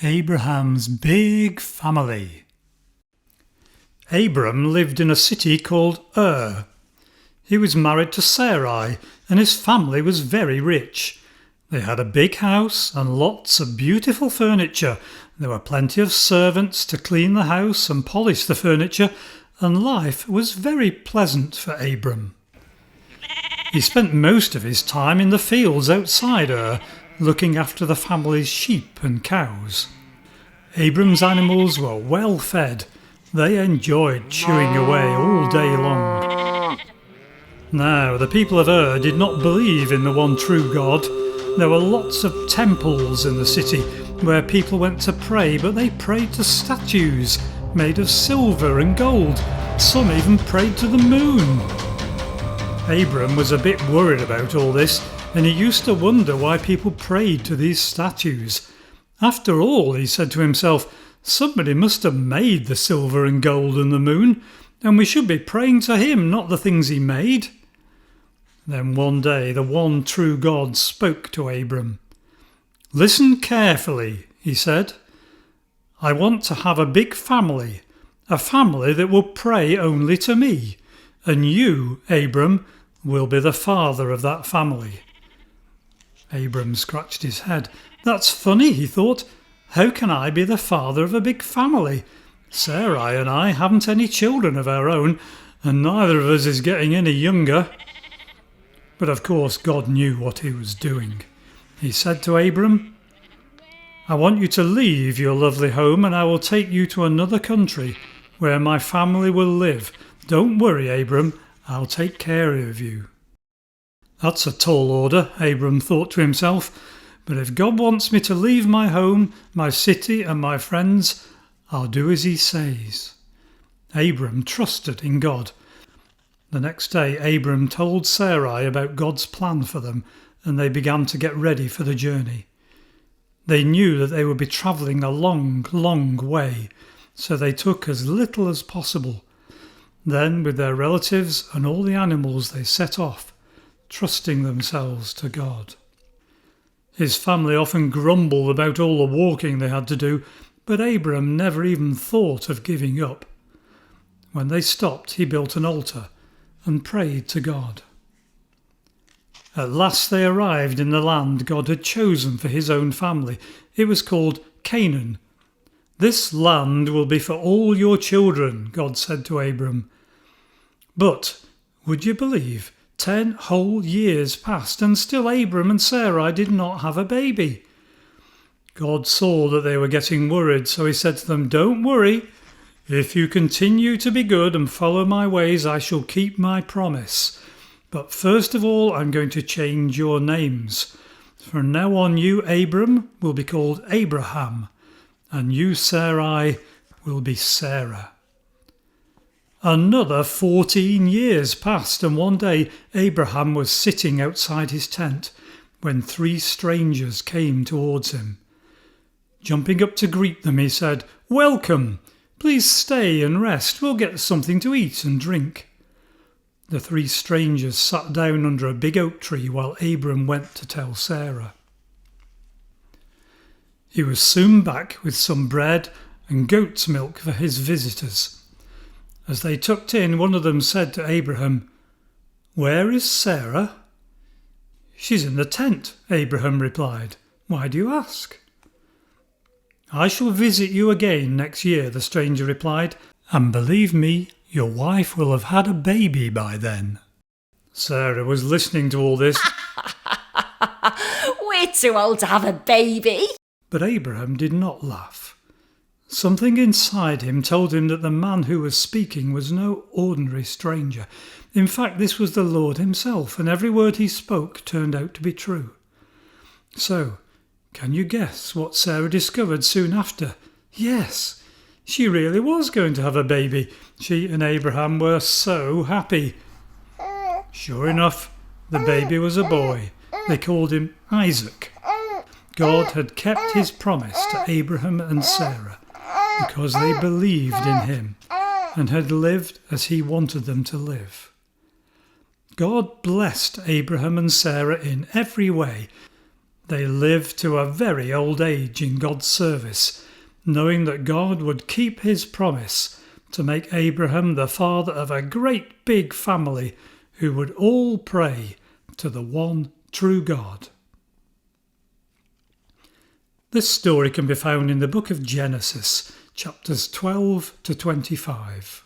Abraham's big family. Abram lived in a city called Ur. He was married to Sarai, and his family was very rich. They had a big house and lots of beautiful furniture. There were plenty of servants to clean the house and polish the furniture, and life was very pleasant for Abram. He spent most of his time in the fields outside Ur, looking after the family's sheep and cows. Abram's animals were well fed. They enjoyed chewing away all day long. Now, the people of Ur did not believe in the one true God. There were lots of temples in the city where people went to pray, but they prayed to statues made of silver and gold. Some even prayed to the moon. Abram was a bit worried about all this, and he used to wonder why people prayed to these statues. After all, he said to himself, somebody must have made the silver and gold and the moon, and we should be praying to him, not the things he made. Then one day the one true God spoke to Abram. Listen carefully, he said. I want to have a big family, a family that will pray only to me, and you, Abram, will be the father of that family. Abram scratched his head. That's funny, he thought. How can I be the father of a big family? Sarai and I haven't any children of our own, and neither of us is getting any younger. But of course God knew what he was doing. He said to Abram, I want you to leave your lovely home, and I will take you to another country where my family will live. Don't worry, Abram, I'll take care of you. That's a tall order, Abram thought to himself, but if God wants me to leave my home, my city and my friends, I'll do as he says. Abram trusted in God. The next day Abram told Sarai about God's plan for them, and they began to get ready for the journey. They knew that they would be travelling a long, long way, so they took as little as possible. Then, with their relatives and all the animals, they set off, trusting themselves to God. His family often grumbled about all the walking they had to do, but Abram never even thought of giving up. When they stopped, he built an altar and prayed to God. At last they arrived in the land God had chosen for his own family. It was called Canaan. This land will be for all your children, God said to Abram. But, would you believe, 10 whole years passed, and still Abram and Sarai did not have a baby. God saw that they were getting worried, so he said to them, Don't worry. If you continue to be good and follow my ways, I shall keep my promise. But first of all, I'm going to change your names. From now on, you, Abram, will be called Abraham, and you, Sarai, will be Sarah. Another 14 years passed, and one day Abraham was sitting outside his tent when 3 strangers came towards him. Jumping up to greet them, he said, Welcome! Please stay and rest. We'll get something to eat and drink. The 3 strangers sat down under a big oak tree while Abram went to tell Sarah. He was soon back with some bread and goat's milk for his visitors. As they tucked in, one of them said to Abraham, Where is Sarah? She's in the tent, Abraham replied. Why do you ask? I shall visit you again next year, the stranger replied, and believe me, your wife will have had a baby by then. Sarah was listening to all this. We're too old to have a baby. But Abraham did not laugh. Something inside him told him that the man who was speaking was no ordinary stranger. In fact, this was the Lord himself, and every word he spoke turned out to be true. So, can you guess what Sarah discovered soon after? Yes, she really was going to have a baby. She and Abraham were so happy. Sure enough, the baby was a boy. They called him Isaac. God had kept his promise to Abraham and Sarah because they believed in him and had lived as he wanted them to live. God blessed Abraham and Sarah in every way. They lived to a very old age in God's service, knowing that God would keep his promise to make Abraham the father of a great big family who would all pray to the one true God. This story can be found in the book of Genesis, chapters 12 to 25.